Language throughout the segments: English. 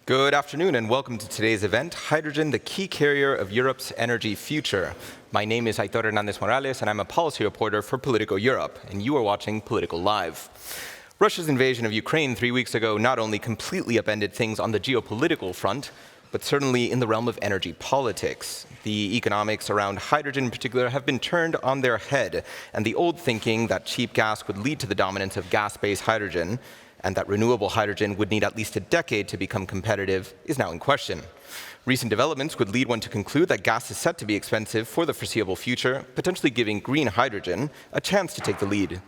Good afternoon and welcome to today's event, Hydrogen, the Key Carrier of Europe's Energy Future. My name is Aitor Hernandez Morales and I'm a policy reporter for Politico Europe, and you are watching Politico Live. Russia's invasion of Ukraine 3 weeks ago not only completely upended things on the geopolitical front, but certainly in the realm of energy politics. The economics around hydrogen in particular have been turned on their head, and the old thinking that cheap gas would lead to the dominance of gas-based hydrogen and that renewable hydrogen would need at least a decade to become competitive is now in question. Recent developments would lead one to conclude that gas is set to be expensive for the foreseeable future, potentially giving green hydrogen a chance to take the lead.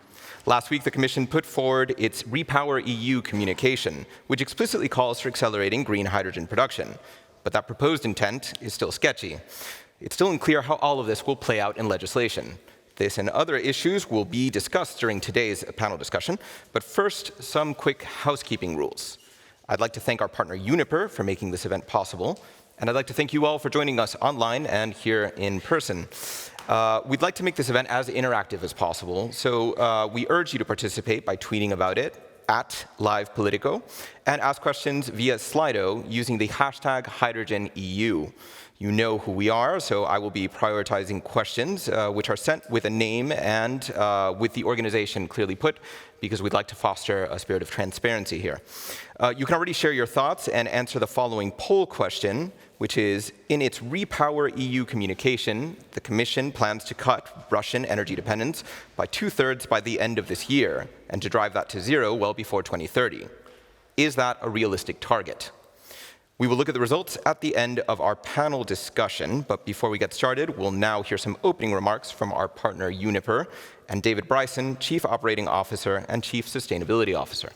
Last week, the Commission put forward its Repower EU communication, which explicitly calls for accelerating green hydrogen production. But that proposed intent is still sketchy. It's still unclear how all of this will play out in legislation. This and other issues will be discussed during today's panel discussion, but first, some quick housekeeping rules. I'd like to thank our partner Uniper for making this event possible, and I'd like to thank you all for joining us online and here in person. We'd like to make this event as interactive as possible, so we urge you to participate by tweeting about it at @LivePolitico and ask questions via Slido using the hashtag HydrogenEU. You know who we are, so I will be prioritizing questions which are sent with a name and with the organization clearly put, because we'd like to foster a spirit of transparency here. You can already share your thoughts and answer the following poll question, which is, in its Repower EU communication, the Commission plans to cut Russian energy dependence by 2/3 by the end of this year, and to drive that to zero well before 2030. Is that a realistic target? We will look at the results at the end of our panel discussion, but before we get started, we'll now hear some opening remarks from our partner Uniper and David Bryson, Chief Operating Officer and Chief Sustainability Officer.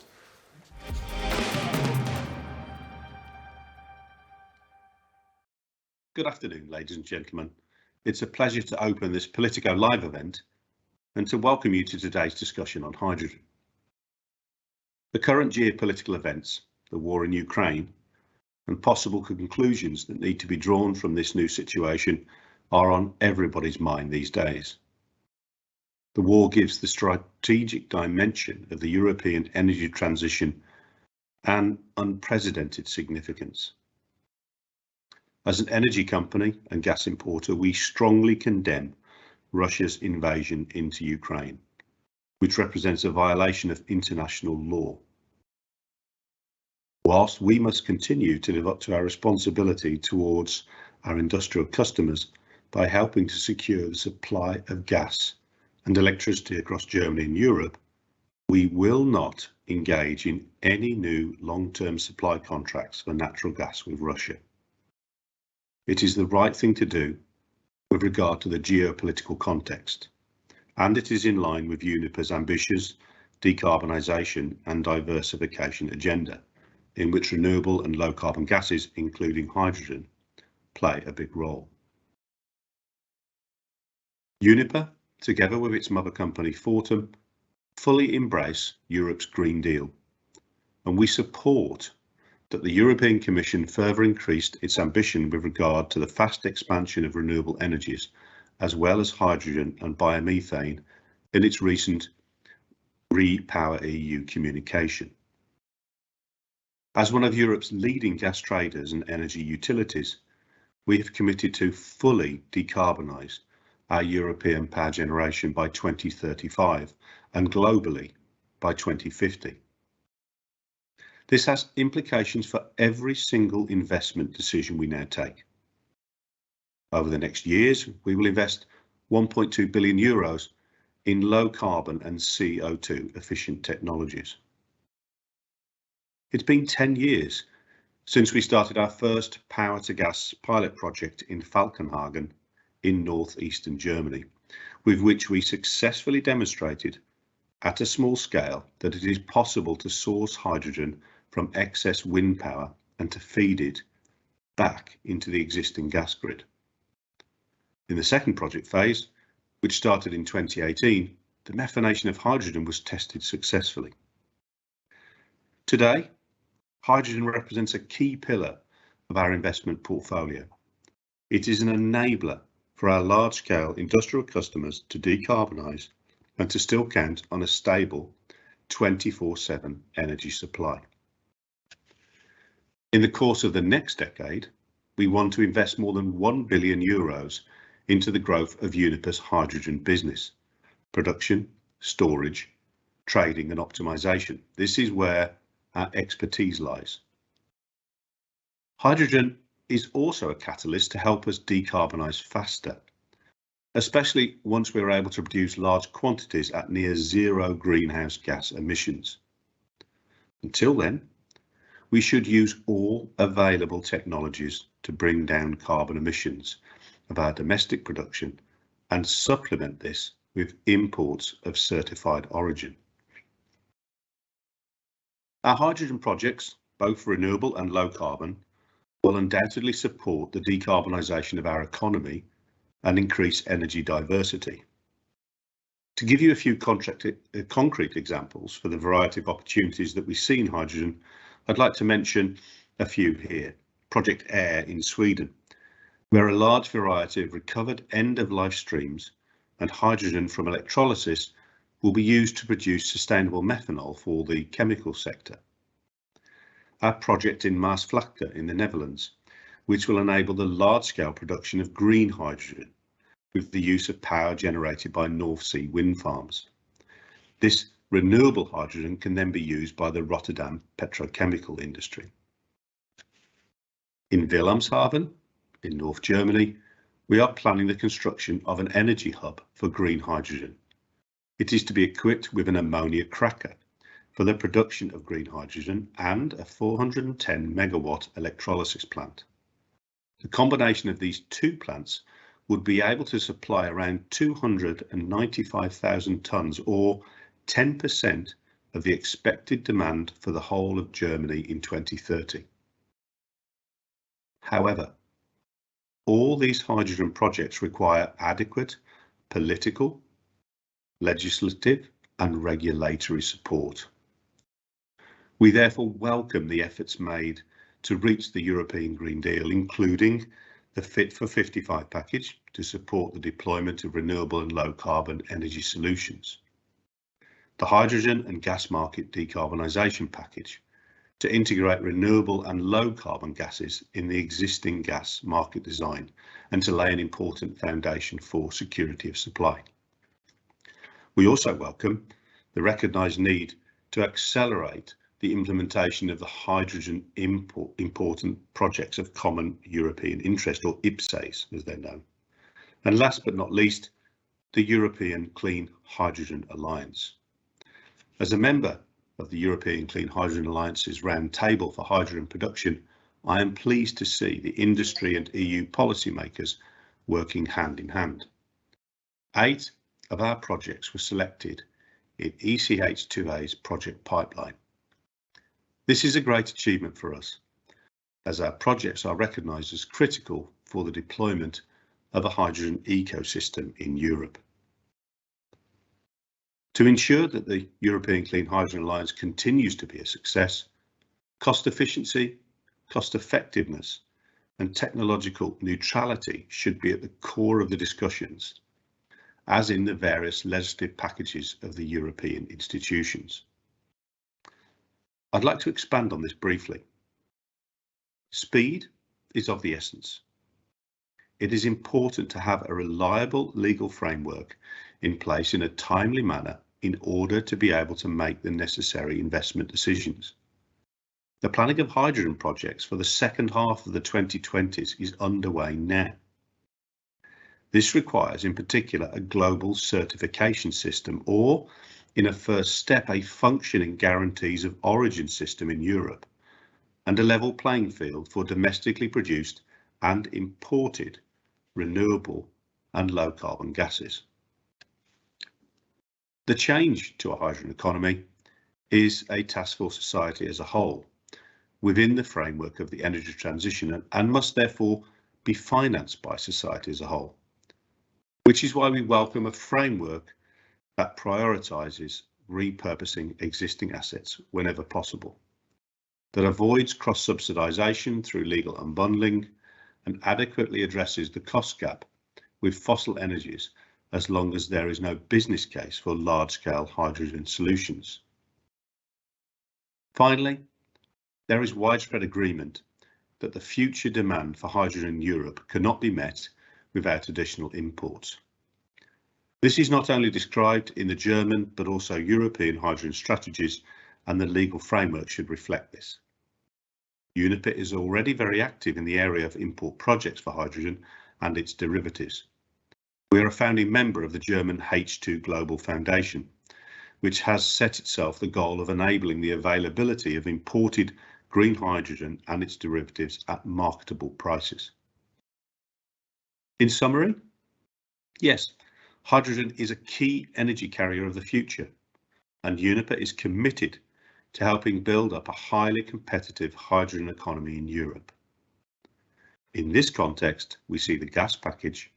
Good afternoon, ladies and gentlemen. It's a pleasure to open this Politico Live event and to welcome you to today's discussion on hydrogen. The current geopolitical events, the war in Ukraine, and possible conclusions that need to be drawn from this new situation are on everybody's mind these days. The war gives the strategic dimension of the European energy transition an unprecedented significance. As an energy company and gas importer, we strongly condemn Russia's invasion into Ukraine, which represents a violation of international law. Whilst we must continue to live up to our responsibility towards our industrial customers by helping to secure the supply of gas and electricity across Germany and Europe, we will not engage in any new long-term supply contracts for natural gas with Russia. It is the right thing to do with regard to the geopolitical context, and it is in line with Uniper's ambitious decarbonisation and diversification agenda, in which renewable and low carbon gases, including hydrogen, play a big role. Uniper, together with its mother company Fortum, fully embrace Europe's Green Deal, and we support that the European Commission further increased its ambition with regard to the fast expansion of renewable energies, as well as hydrogen and biomethane, in its recent Repower EU communication. As one of Europe's leading gas traders and energy utilities, we have committed to fully decarbonise our European power generation by 2035 and globally by 2050. This has implications for every single investment decision we now take. Over the next years, we will invest €1.2 billion in low carbon and CO2 efficient technologies. It's been 10 years since we started our first power to gas pilot project in Falkenhagen in northeastern Germany, with which we successfully demonstrated at a small scale that it is possible to source hydrogen from excess wind power and to feed it back into the existing gas grid. In the second project phase, which started in 2018, the methanation of hydrogen was tested successfully. Today, hydrogen represents a key pillar of our investment portfolio. It is an enabler for our large-scale industrial customers to decarbonise and to still count on a stable 24/7 energy supply. In the course of the next decade, we want to invest more than €1 billion into the growth of Uniper's hydrogen business, production, storage, trading and optimization. This is where our expertise lies. Hydrogen is also a catalyst to help us decarbonize faster, especially once we're able to produce large quantities at near zero greenhouse gas emissions. Until then, we should use all available technologies to bring down carbon emissions of our domestic production and supplement this with imports of certified origin. Our hydrogen projects, both renewable and low carbon, will undoubtedly support the decarbonisation of our economy and increase energy diversity. To give you a few concrete examples for the variety of opportunities that we see in hydrogen, I'd like to mention a few here. Project AIR in Sweden, where a large variety of recovered end-of-life streams and hydrogen from electrolysis will be used to produce sustainable methanol for the chemical sector. Our project in Maasvlakte in the Netherlands, which will enable the large-scale production of green hydrogen with the use of power generated by North Sea wind farms. This renewable hydrogen can then be used by the Rotterdam petrochemical industry. In Wilhelmshaven, in North Germany, we are planning the construction of an energy hub for green hydrogen. It is to be equipped with an ammonia cracker for the production of green hydrogen and a 410 megawatt electrolysis plant. The combination of these two plants would be able to supply around 295,000 tonnes or 10% of the expected demand for the whole of Germany in 2030. However, all these hydrogen projects require adequate political, legislative and regulatory support. We therefore welcome the efforts made to reach the European Green Deal, including the Fit for 55 package to support the deployment of renewable and low carbon energy solutions, the hydrogen and gas market decarbonisation package to integrate renewable and low carbon gases in the existing gas market design and to lay an important foundation for security of supply. We also welcome the recognised need to accelerate the implementation of the hydrogen important projects of common European interest, or IPCEIs as they're known. And last but not least, the European Clean Hydrogen Alliance. As a member of the European Clean Hydrogen Alliance's round table for hydrogen production, I am pleased to see the industry and EU policymakers working hand in hand. 8 of our projects were selected in ECH2A's project pipeline. This is a great achievement for us, as our projects are recognised as critical for the deployment of a hydrogen ecosystem in Europe. To ensure that the European Clean Hydrogen Alliance continues to be a success, cost efficiency, cost effectiveness and technological neutrality should be at the core of the discussions, as in the various legislative packages of the European institutions. I'd like to expand on this briefly. Speed is of the essence. It is important to have a reliable legal framework in place in a timely manner in order to be able to make the necessary investment decisions. The planning of hydrogen projects for the second half of the 2020s is underway now. This requires in particular a global certification system, or in a first step a functioning guarantees of origin system in Europe, and a level playing field for domestically produced and imported renewable and low carbon gases. The change to a hydrogen economy is a task for society as a whole within the framework of the energy transition and must therefore be financed by society as a whole, which is why we welcome a framework that prioritises repurposing existing assets whenever possible, that avoids cross-subsidisation through legal unbundling and adequately addresses the cost gap with fossil energies as long as there is no business case for large-scale hydrogen solutions. Finally, there is widespread agreement that the future demand for hydrogen in Europe cannot be met without additional imports. This is not only described in the German but also European hydrogen strategies, and the legal framework should reflect this. UNIPA is already very active in the area of import projects for hydrogen and its derivatives. We are a founding member of the German H2 Global Foundation, which has set itself the goal of enabling the availability of imported green hydrogen and its derivatives at marketable prices. In summary, yes, hydrogen is a key energy carrier of the future, and UNIPA is committed to helping build up a highly competitive hydrogen economy in Europe. In this context, we see the gas package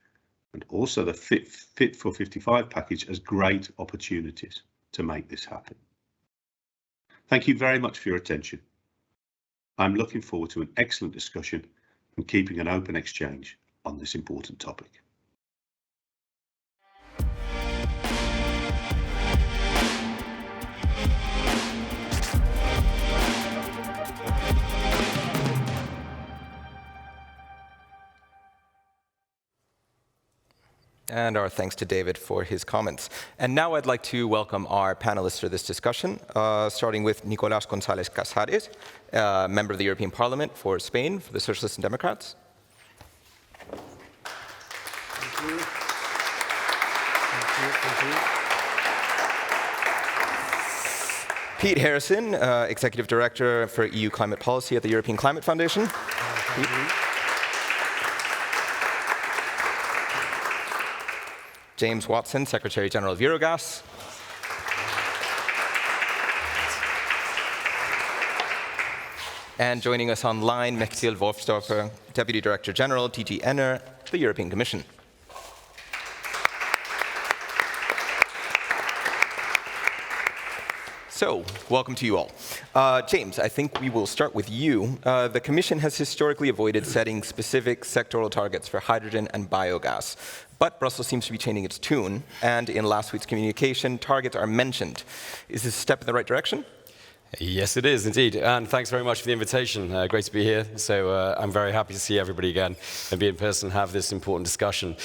and also the Fit for 55 package as great opportunities to make this happen. Thank you very much for your attention. I'm looking forward to an excellent discussion and keeping an open exchange on this important topic. And our thanks to David for his comments. And now I'd like to welcome our panelists for this discussion, starting with Nicolás González Casares, member of the European Parliament for Spain, for the Socialists and Democrats. Thank you. Thank you. Pete Harrison, Executive Director for EU Climate Policy at the European Climate Foundation. Pete. James Watson, Secretary General of Eurogas. And joining us online, Mechthild Wolfsdorfer, Deputy Director General, DG ENER, the European Commission. So, welcome to you all. James, I think we will start with you. The Commission has historically avoided setting specific sectoral targets for hydrogen and biogas. But Brussels seems to be changing its tune, and in last week's communication, targets are mentioned. Is this a step in the right direction? Yes, it is indeed, and thanks very much for the invitation. Great to be here. So I'm very happy to see everybody again and be in person and have this important discussion.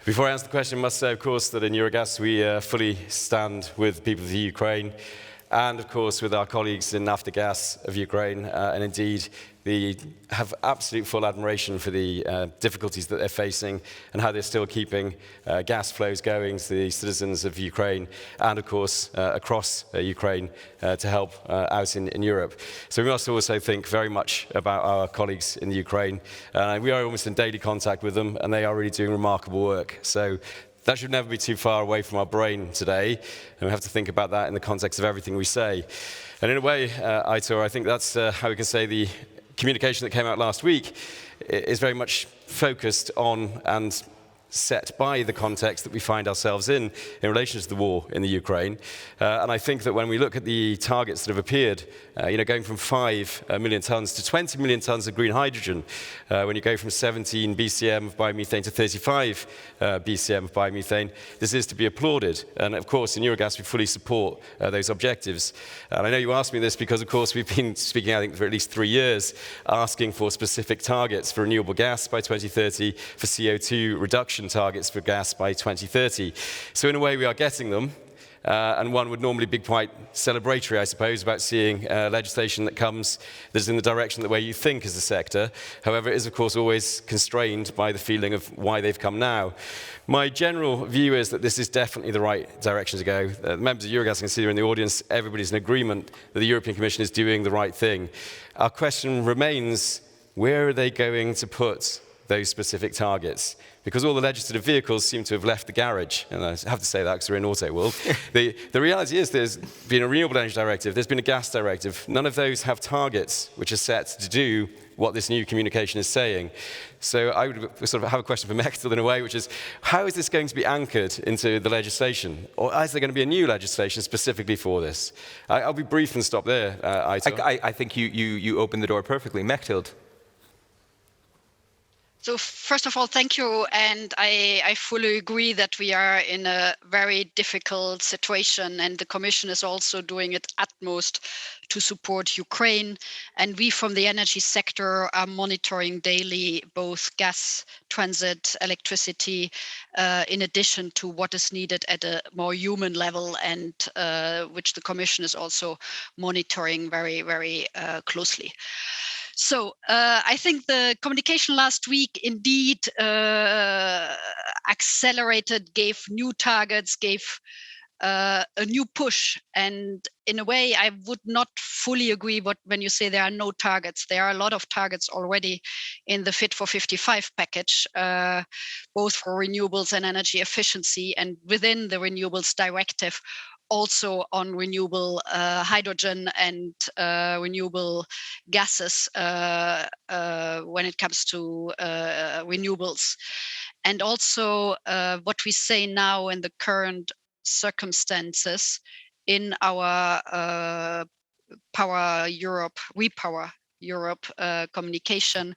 Before I answer the question, I must say, of course, that in Eurogas we fully stand with the people of the Ukraine, and of course with our colleagues in Naftogaz of Ukraine, and indeed they have absolute full admiration for the difficulties that they're facing and how they're still keeping gas flows going to the citizens of Ukraine and of course across Ukraine to help out in Europe. So we must also think very much about our colleagues in the Ukraine. We are almost in daily contact with them, and they are really doing remarkable work. So that should never be too far away from our brain today, and we have to think about that in the context of everything we say. And in a way, Aitor, I think that's how we can say the communication that came out last week is very much focused on and set by the context that we find ourselves in relation to the war in the Ukraine. And I think that when we look at the targets that have appeared, going from 5 million tons to 20 million tons of green hydrogen, when you go from 17 BCM of biomethane to 35 BCM of biomethane, this is to be applauded. And of course, in Eurogas, we fully support those objectives. And I know you asked me this because, of course, we've been speaking, I think, for at least 3 years, asking for specific targets for renewable gas by 2030, for CO2 reduction targets for gas by 2030. So in a way, we are getting them. And one would normally be quite celebratory, I suppose, about seeing legislation that comes that is in the direction the way you think as a sector. However, it is, of course, always constrained by the feeling of why they've come now. My general view is that this is definitely the right direction to go. Members of Eurogas, I can see here in the audience, everybody's in agreement that the European Commission is doing the right thing. Our question remains, where are they going to put those specific targets? Because all the legislative vehicles seem to have left the garage, and I have to say that because we're in auto world. The reality is there's been a renewable energy directive, there's been a gas directive. None of those have targets which are set to do what this new communication is saying. So I would sort of have a question for Mechthild in a way, which is, how is this going to be anchored into the legislation? Or is there going to be a new legislation specifically for this? I'll be brief and stop there, I think you opened the door perfectly. Mechthild. So first of all, thank you. And I fully agree that we are in a very difficult situation, and the Commission is also doing its utmost to support Ukraine. And we from the energy sector are monitoring daily both gas, transit, electricity, in addition to what is needed at a more human level, and which the Commission is also monitoring very, very closely. So I think the communication last week indeed accelerated, gave new targets, gave a new push. And in a way, I would not fully agree when you say there are no targets. There are a lot of targets already in the Fit for 55 package, both for renewables and energy efficiency, and within the renewables directive, also on renewable hydrogen and renewable gases when it comes to renewables. And also what we say now in the current circumstances in our Power Europe, Repower Europe communication,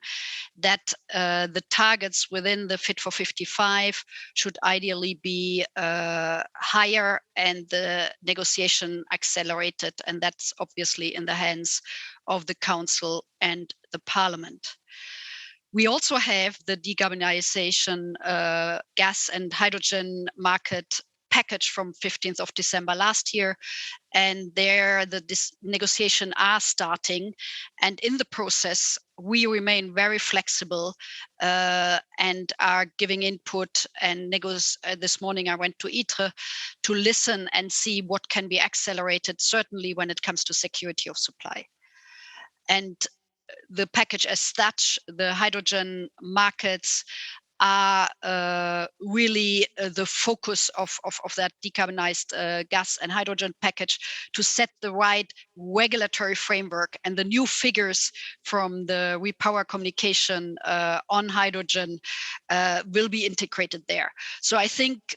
that the targets within the Fit for 55 should ideally be higher and the negotiation accelerated. And that's obviously in the hands of the Council and the Parliament. We also have the decarbonization gas and hydrogen market package from 15th of December last year. And there this negotiation are starting. And in the process, we remain very flexible and are giving input. And this morning I went to ITRE to listen and see what can be accelerated, certainly when it comes to security of supply. And the package as such, the hydrogen markets are really the focus of that decarbonized gas and hydrogen package to set the right regulatory framework. And the new figures from the Repower communication on hydrogen will be integrated there. So I think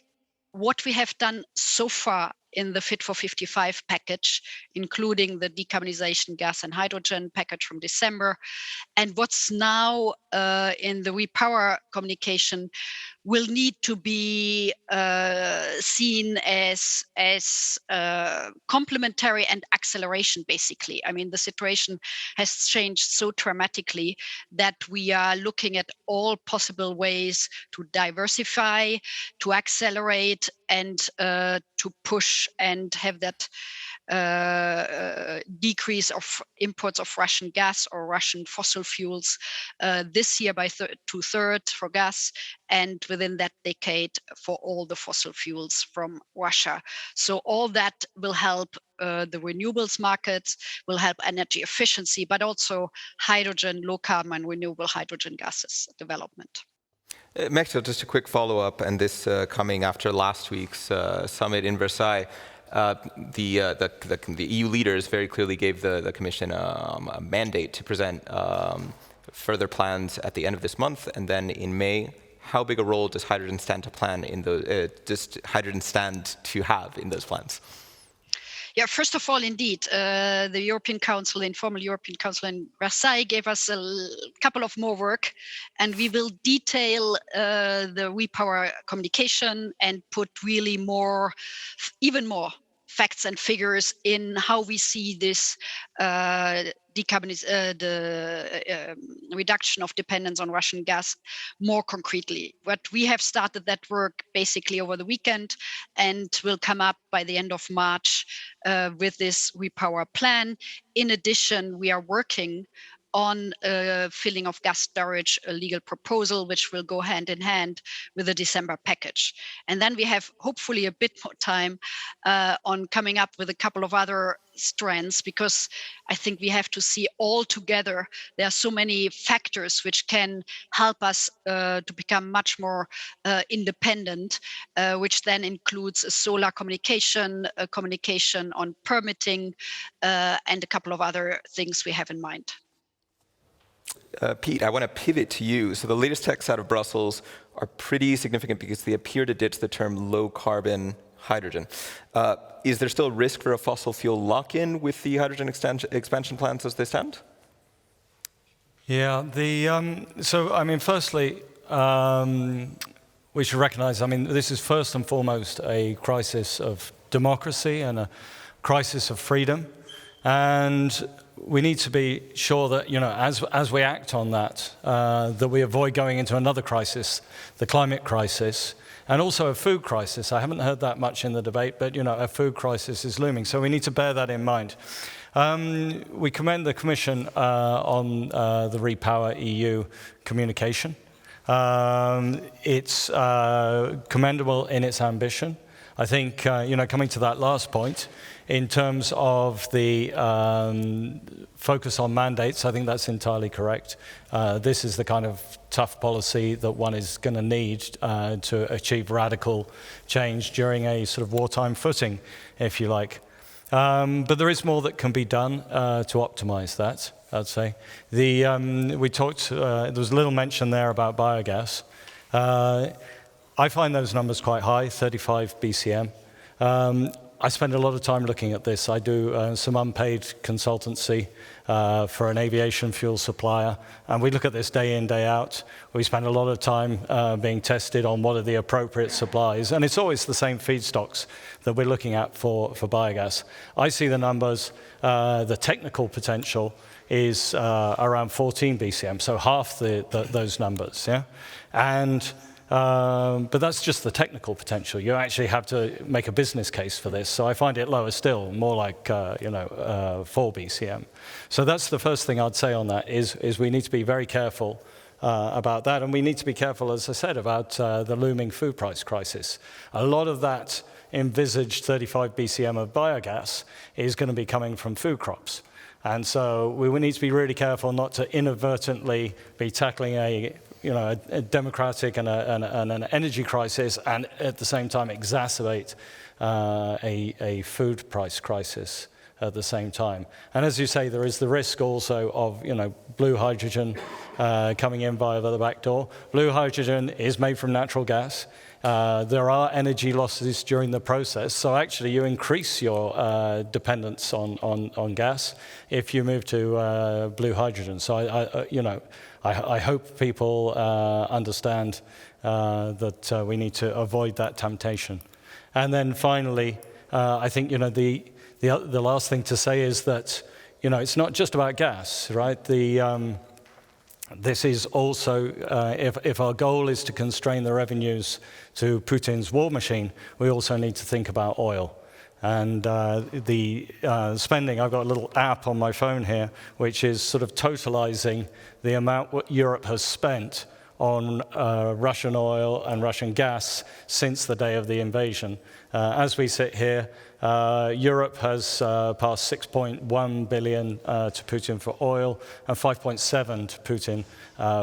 what we have done so far in the Fit for 55 package, including the decarbonization gas and hydrogen package from December, and what's now in the Repower communication will need to be seen as complementary and acceleration, basically. I mean, the situation has changed so dramatically that we are looking at all possible ways to diversify, to accelerate, and to push and have that decrease of imports of Russian gas or Russian fossil fuels this year by 2/3 for gas, and within that decade for all the fossil fuels from Russia. So all that will help the renewables markets, will help energy efficiency, but also hydrogen, low carbon and renewable hydrogen gases development. Mechtel, just a quick follow-up, and this coming after last week's summit in Versailles. The EU leaders very clearly gave the Commission a mandate to present further plans at the end of this month, and then in May. How big a role does hydrogen stand to have in those plans? Yeah, first of all, indeed, the European Council, informal European Council in Versailles gave us a couple of more work, and we will detail the Repower communication and put really even more facts and figures in how we see this the reduction of dependence on Russian gas more concretely. But we have started that work basically over the weekend and will come up by the end of March with this Repower plan. In addition, we are working on filling of gas storage, a legal proposal, which will go hand in hand with the December package. And then we have hopefully a bit more time on coming up with a couple of other strands, because I think we have to see all together. There are so many factors which can help us to become much more independent, which then includes a solar communication, a communication on permitting, and a couple of other things we have in mind. Pete, I want to pivot to you. So the latest texts out of Brussels are pretty significant because they appear to ditch the term low carbon hydrogen. Is there still risk for a fossil fuel lock-in with the hydrogen expansion plans as they stand? Yeah, so I mean, firstly, we should recognize, I mean, this is first and foremost a crisis of democracy and a crisis of freedom. And we need to be sure that, you know, as we act on that, that we avoid going into another crisis, the climate crisis, and also a food crisis. I haven't heard that much in the debate, but, you know, a food crisis is looming. So we need to bear that in mind. We commend the Commission on the Repower EU communication. It's commendable in its ambition. I think, you know, coming to that last point, in terms of the focus on mandates, I think that's entirely correct. This is the kind of tough policy that one is going to need to achieve radical change during a sort of wartime footing, if you like. But there is more that can be done to optimize that, I'd say. We talked, there was a little mention there about biogas. I find those numbers quite high, 35 BCM. I spend a lot of time looking at this. I do some unpaid consultancy for an aviation fuel supplier, and we look at this day in, day out. We spend a lot of time being tested on what are the appropriate supplies, and it's always the same feedstocks that we're looking at for biogas. I see the numbers, the technical potential is around 14 BCM, so half those numbers, yeah? But that's just the technical potential. You actually have to make a business case for this. So I find it lower still, more like 4 BCM. So that's the first thing I'd say on that is we need to be very careful about that. And we need to be careful, as I said, about the looming food price crisis. A lot of that envisaged 35 BCM of biogas is going to be coming from food crops. And so we need to be really careful not to inadvertently be tackling a democratic and an energy crisis, and at the same time exacerbate a food price crisis at the same time. And as you say, there is the risk also of blue hydrogen coming in via the back door. Blue hydrogen is made from natural gas. There are energy losses during the process, so actually you increase your dependence on gas if you move to blue hydrogen. So I hope people understand that we need to avoid that temptation. And then finally, I think the last thing to say is that it's not just about gas, right? This is also, if our goal is to constrain the revenues to Putin's war machine, we also need to think about oil. And the spending, I've got a little app on my phone here, which is sort of totalizing the amount what Europe has spent on Russian oil and Russian gas since the day of the invasion. As we sit here, Europe has passed 6.1 billion to Putin for oil and 5.7 to Putin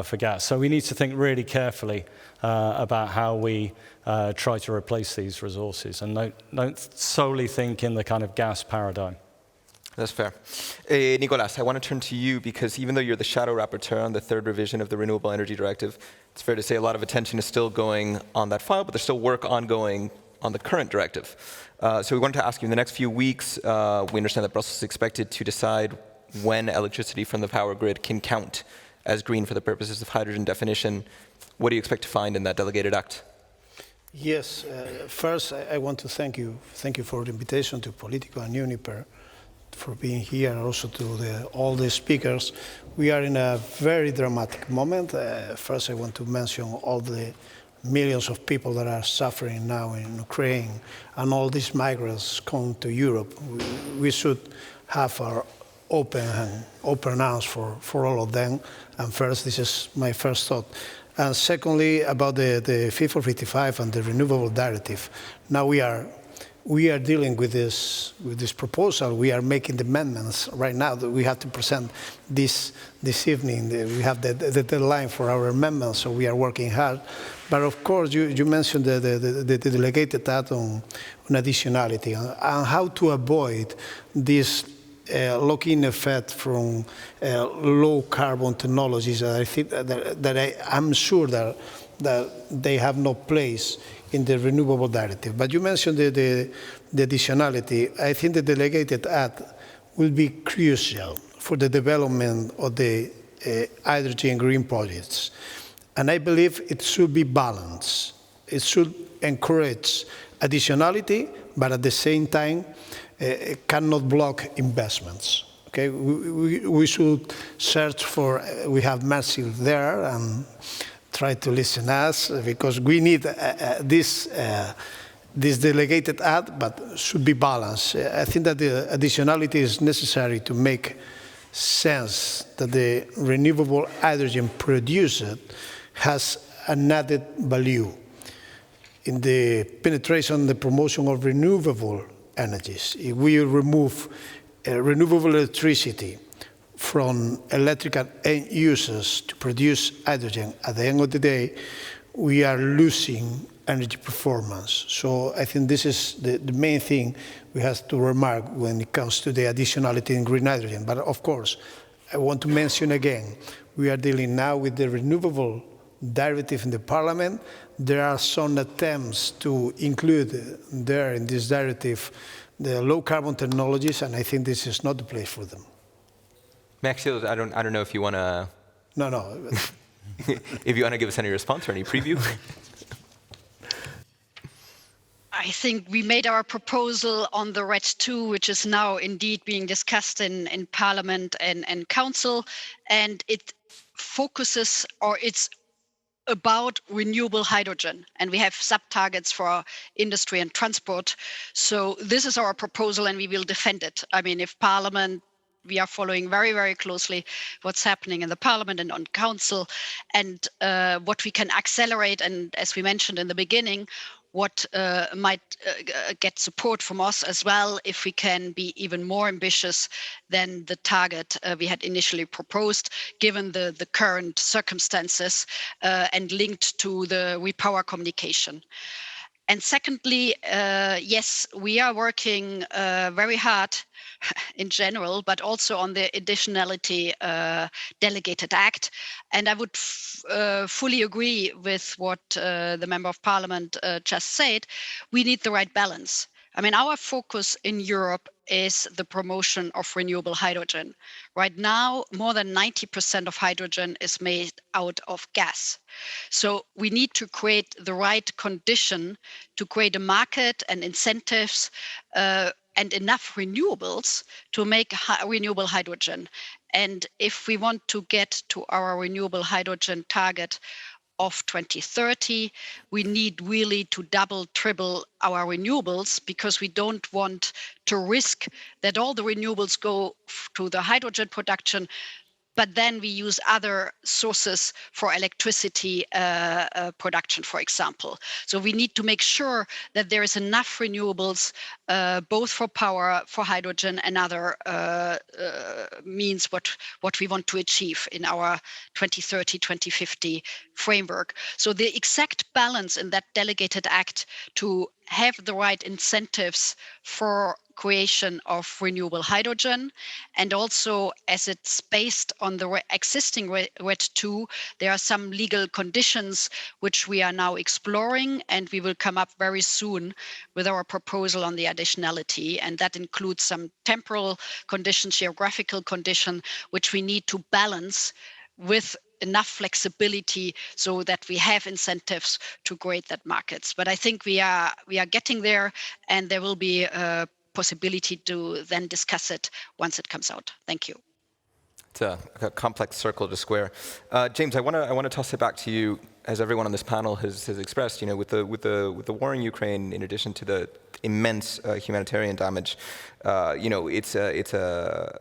for gas. So we need to think really carefully about how we try to replace these resources, and don't solely think in the kind of gas paradigm. That's fair. Nicolas, I want to turn to you because even though you're the shadow rapporteur on the third revision of the Renewable Energy Directive, it's fair to say a lot of attention is still going on that file, but there's still work ongoing on the current directive. So we wanted to ask you, in the next few weeks, we understand that Brussels is expected to decide when electricity from the power grid can count as green for the purposes of hydrogen definition. What do you expect to find in that delegated act? Yes, first I want to thank you for the invitation to Politico and Uniper for being here, and also to all the speakers. We are in a very dramatic moment. First I want to mention all the millions of people that are suffering now in Ukraine, and all these migrants come to Europe. We should have our open arms for all of them. And first, this is my first thought. And secondly, about the Fit for 55 and the Renewable Directive. Now we are dealing with this proposal. We are making the amendments right now that we have to present this evening. We have the deadline for our amendments, so we are working hard. But of course, you mentioned the delegated act on additionality and how to avoid this lock-in effect from low-carbon technologies. I think I'm sure that they have no place in the Renewable Directive. But you mentioned the additionality. I think the delegated act will be crucial for the development of the hydrogen green projects. And I believe it should be balanced. It should encourage additionality, but at the same time, it cannot block investments. Okay, we should search for, we have massive there, and try to listen us, because we need this delegated act, but should be balanced. I think that the additionality is necessary to make sense that the renewable hydrogen produced has an added value in the penetration, the promotion of renewable energies. If we remove renewable electricity from electrical end users to produce hydrogen, at the end of the day, we are losing energy performance. So I think this is the main thing we have to remark when it comes to the additionality in green hydrogen. But of course, I want to mention again, we are dealing now with the renewable directive in the Parliament. There are some attempts to include there in this directive the low carbon technologies, and I think this is not the place for them. Maxil, I don't know if you want to. No. If you want to give us any response or any preview. I think we made our proposal on the RED II, which is now indeed being discussed in Parliament and Council, and it focuses, or it's about renewable hydrogen, and we have sub-targets for industry and transport. So this is our proposal, and we will defend it. I mean, if Parliament, we are following very, very closely what's happening in the Parliament and on Council, and what we can accelerate, and as we mentioned in the beginning, what might get support from us as well if we can be even more ambitious than the target we had initially proposed, given the current circumstances and linked to the Repower communication. And secondly, yes, we are working very hard in general, but also on the additionality delegated act. And I would fully agree with what the Member of Parliament just said. We need the right balance. I mean, our focus in Europe is the promotion of renewable hydrogen. Right now, more than 90% of hydrogen is made out of gas. So we need to create the right condition to create a market and incentives and enough renewables to make renewable hydrogen. And if we want to get to our renewable hydrogen target of 2030, we need really to double, triple our renewables, because we don't want to risk that all the renewables go to the hydrogen production, but then we use other sources for electricity production, for example. So we need to make sure that there is enough renewables, both for power, for hydrogen, and other means what we want to achieve in our 2030, 2050 framework. So the exact balance in that delegated act to have the right incentives for creation of renewable hydrogen, and also, as it's based on the existing RED II, there are some legal conditions which we are now exploring, and we will come up very soon with our proposal on the additionality, and that includes some temporal conditions, geographical condition, which we need to balance with enough flexibility so that we have incentives to create that markets. But I think we are getting there, and there will be a possibility to then discuss it once it comes out. Thank you. It's a complex circle to square. James, I want to toss it back to you, as everyone on this panel has expressed. You know, with the war in Ukraine, in addition to the immense humanitarian damage, you know, it's a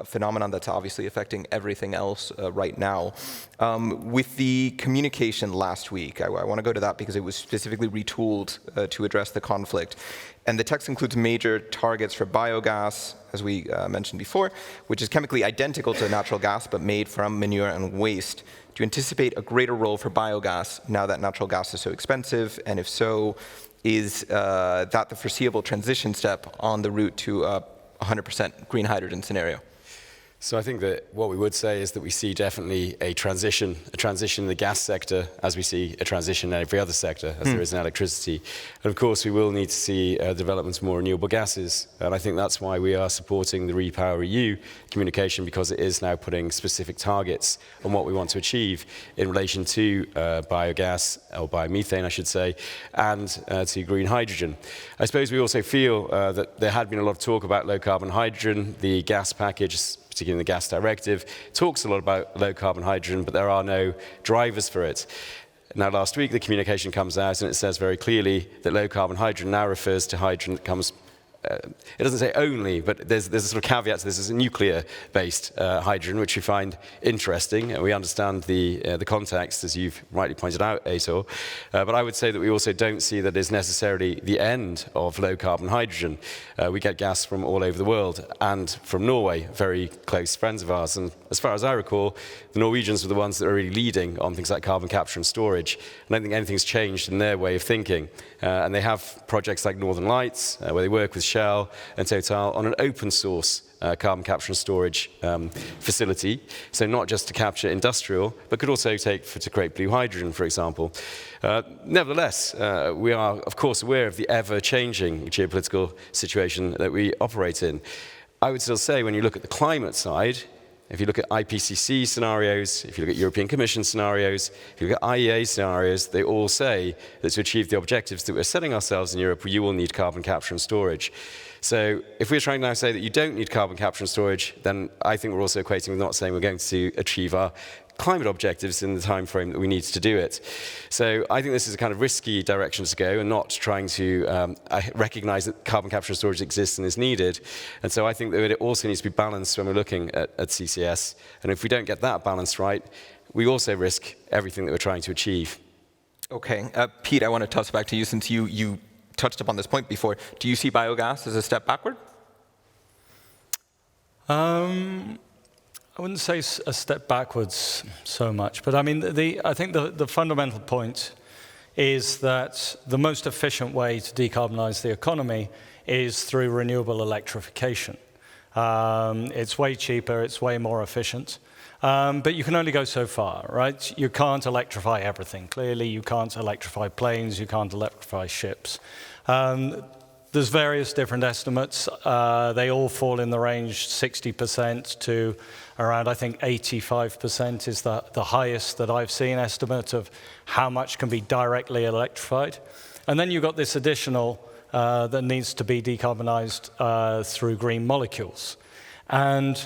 phenomenon that's obviously affecting everything else right now. With the communication last week, I want to go to that because it was specifically retooled to address the conflict. And the text includes major targets for biogas, as we mentioned before, which is chemically identical to natural gas but made from manure and waste. Do you anticipate a greater role for biogas now that natural gas is so expensive? And if so, is that the foreseeable transition step on the route to a 100% green hydrogen scenario? So I think that what we would say is that we see definitely a transition in the gas sector, as we see a transition in every other sector, as there is in electricity. And of course, we will need to see developments of more renewable gases. And I think that's why we are supporting the REPowerEU communication, because it is now putting specific targets on what we want to achieve in relation to biogas, or biomethane, I should say, and to green hydrogen. I suppose we also feel that there had been a lot of talk about low carbon hydrogen. The gas package, particularly in the gas directive, talks a lot about low carbon hydrogen, but there are no drivers for it. Now, last week, the communication comes out and it says very clearly that low carbon hydrogen now refers to hydrogen that comes it doesn't say only, but there's a sort of caveat to this. It's a nuclear-based hydrogen, which we find interesting, and we understand the context, as you've rightly pointed out, Aitor. But I would say that we also don't see that is necessarily the end of low-carbon hydrogen. We get gas from all over the world, and from Norway, very close friends of ours. And as far as I recall, the Norwegians were the ones that are really leading on things like carbon capture and storage. And I don't think anything's changed in their way of thinking. And they have projects like Northern Lights, where they work with Shell and Total on an open source carbon capture and storage facility. So not just to capture industrial, but could also take to create blue hydrogen, for example. Nevertheless, we are, of course, aware of the ever-changing geopolitical situation that we operate in. I would still say, when you look at the climate side, if you look at IPCC scenarios, if you look at European Commission scenarios, if you look at IEA scenarios, they all say that to achieve the objectives that we're setting ourselves in Europe, you will need carbon capture and storage. So if we're trying now to say that you don't need carbon capture and storage, then I think we're also equating with not saying we're going to achieve our climate objectives in the time frame that we need to do it. So I think this is a kind of risky direction to go, and not trying to recognize that carbon capture and storage exists and is needed. And so I think that it also needs to be balanced when we're looking at CCS. And if we don't get that balance right, we also risk everything that we're trying to achieve. Okay, Pete, I want to toss back to you, since you touched upon this point before. Do you see biogas as a step backward? I wouldn't say a step backwards so much, but I mean, I think the fundamental point is that the most efficient way to decarbonize the economy is through renewable electrification. It's way cheaper, it's way more efficient, but you can only go so far, right? You can't electrify everything. Clearly, you can't electrify planes, you can't electrify ships. There's various different estimates. They all fall in the range 60% to around, I think, 85% is the highest that I've seen estimate of how much can be directly electrified. And then you've got this additional that needs to be decarbonized through green molecules. And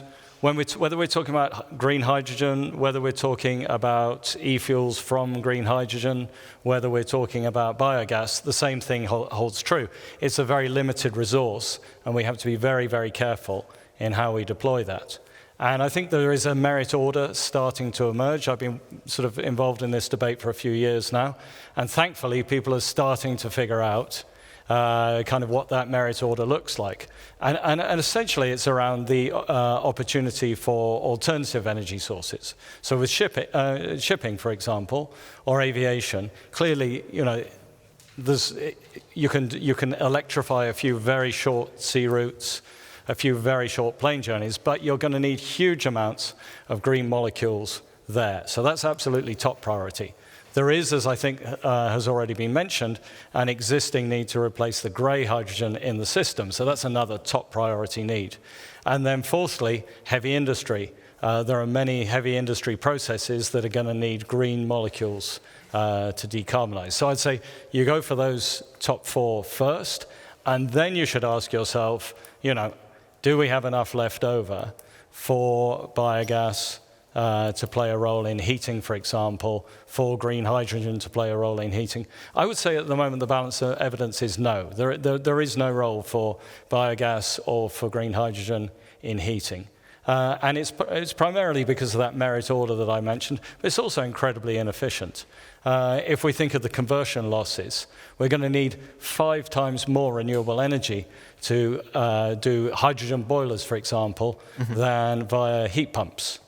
whether we're talking about green hydrogen, whether we're talking about e-fuels from green hydrogen, whether we're talking about biogas, the same thing holds true. It's a very limited resource, and we have to be very, very careful in how we deploy that. And I think there is a merit order starting to emerge. I've been sort of involved in this debate for a few years now, and thankfully people are starting to figure out kind of what that merit order looks like. And essentially it's around the opportunity for alternative energy sources. So with shipping, for example, or aviation, clearly, you know, you can electrify a few very short sea routes, a few very short plane journeys, but you're going to need huge amounts of green molecules there. So that's absolutely top priority. There is, as I think has already been mentioned, an existing need to replace the grey hydrogen in the system. So that's another top priority need. And then fourthly, heavy industry. There are many heavy industry processes that are going to need green molecules to decarbonize. So I'd say you go for those top four first, and then you should ask yourself, you know, do we have enough left over for biogas to play a role in heating, for example, for green hydrogen to play a role in heating? I would say at the moment the balance of evidence is no. There is no role for biogas or for green hydrogen in heating. And it's primarily because of that merit order that I mentioned, but it's also incredibly inefficient. If we think of the conversion losses, we're going to need 5 times more renewable energy to do hydrogen boilers, for example, than via heat pumps.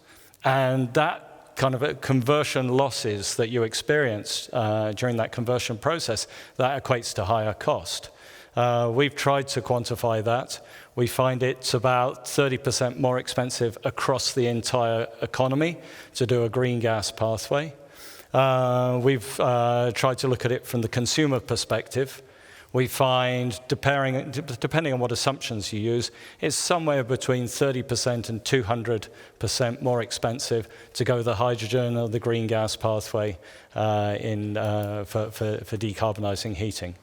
And that kind of conversion losses that you experience during that conversion process, that equates to higher cost. We've tried to quantify that. We find it's about 30% more expensive across the entire economy to do a green gas pathway. We've tried to look at it from the consumer perspective. We find, depending on what assumptions you use, it's somewhere between 30% and 200% more expensive to go the hydrogen or the green gas pathway for decarbonizing heating.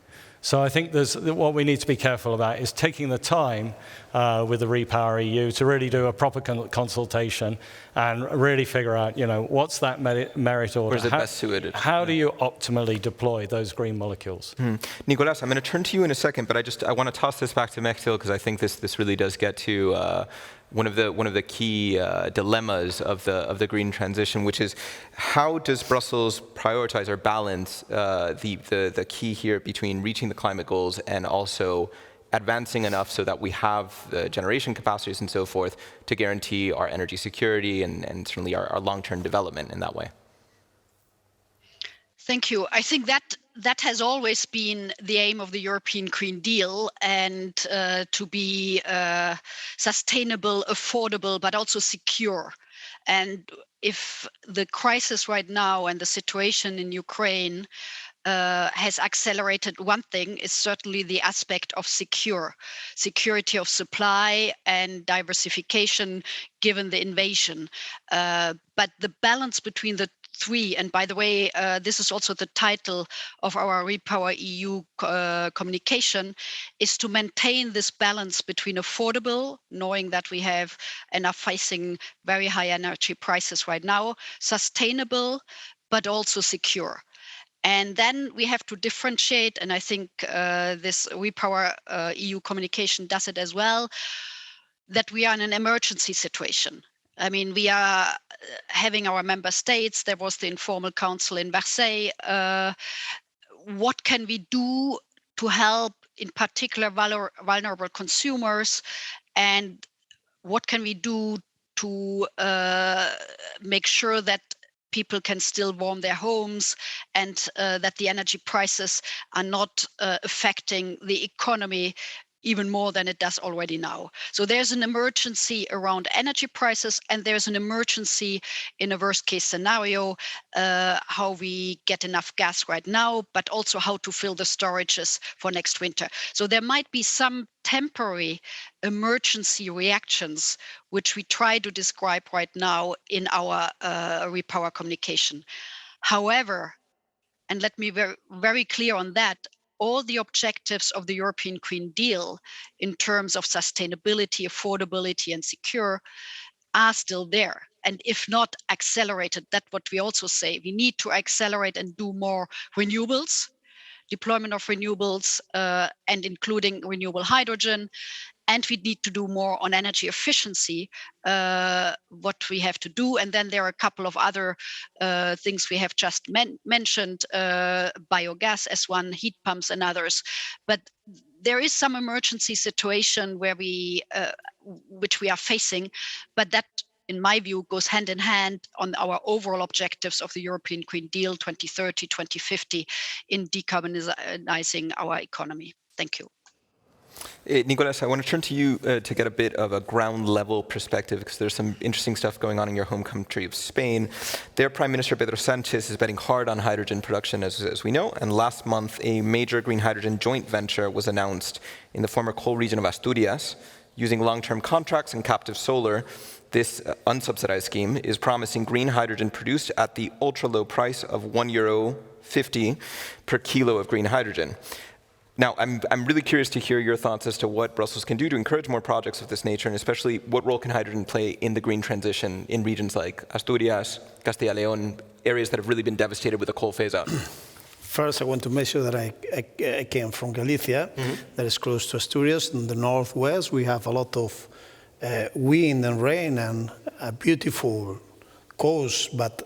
So I think what we need to be careful about is taking the time with the Repower EU to really do a proper consultation and really figure out, what's that merit order? Where's it best suited? How do you optimally deploy those green molecules? Nicolas, I'm going to turn to you in a second, but I want to toss this back to Mechtil because I think this really does get to one of the key dilemmas of the green transition, which is how does Brussels prioritize or balance the key here between reaching the climate goals and also advancing enough so that we have the generation capacities and so forth to guarantee our energy security and certainly our long-term development in that way? Thank you. I think that has always been the aim of the European Green Deal, and to be sustainable, affordable, but also secure. And if the crisis right now and the situation in Ukraine has accelerated one thing, is certainly the aspect of security of supply and diversification given the invasion. But the balance between the three, and by the way, this is also the title of our Repower EU communication, is to maintain this balance between affordable, knowing that we have enough facing very high energy prices right now, sustainable, but also secure. And then we have to differentiate, and I think this Repower EU communication does it as well, that we are in an emergency situation. I mean, we are having our member states. There was the informal council in Versailles. What can we do to help, in particular, vulnerable consumers? And what can we do to make sure that people can still warm their homes and that the energy prices are not affecting the economy even more than it does already now. So there's an emergency around energy prices, and there's an emergency in a worst case scenario, how we get enough gas right now, but also how to fill the storages for next winter. So there might be some temporary emergency reactions, which we try to describe right now in our Repower communication. However, and let me be very clear on that, all the objectives of the European Green Deal in terms of sustainability, affordability, and secure are still there. And if not accelerated, that's what we also say. We need to accelerate and do more renewables, deployment of renewables, and including renewable hydrogen. And we need to do more on energy efficiency, what we have to do. And then there are a couple of other things we have just mentioned, biogas as one, heat pumps and others. But there is some emergency situation where which we are facing, but that, in my view, goes hand in hand on our overall objectives of the European Green Deal 2030, 2050 in decarbonizing our economy. Thank you. Nicolas, I want to turn to you to get a bit of a ground level perspective, because there's some interesting stuff going on in your home country of Spain. Their Prime Minister Pedro Sánchez is betting hard on hydrogen production, as we know, and last month a major green hydrogen joint venture was announced in the former coal region of Asturias. Using long-term contracts and captive solar, this unsubsidized scheme is promising green hydrogen produced at the ultra-low price of €1.50 per kilo of green hydrogen. Now, I'm really curious to hear your thoughts as to what Brussels can do to encourage more projects of this nature, and especially what role can hydrogen play in the green transition in regions like Asturias, Castilla y León, areas that have really been devastated with the coal phase-out. First, I want to mention that I came from Galicia, that is close to Asturias. In the northwest, we have a lot of wind and rain and a beautiful coast, but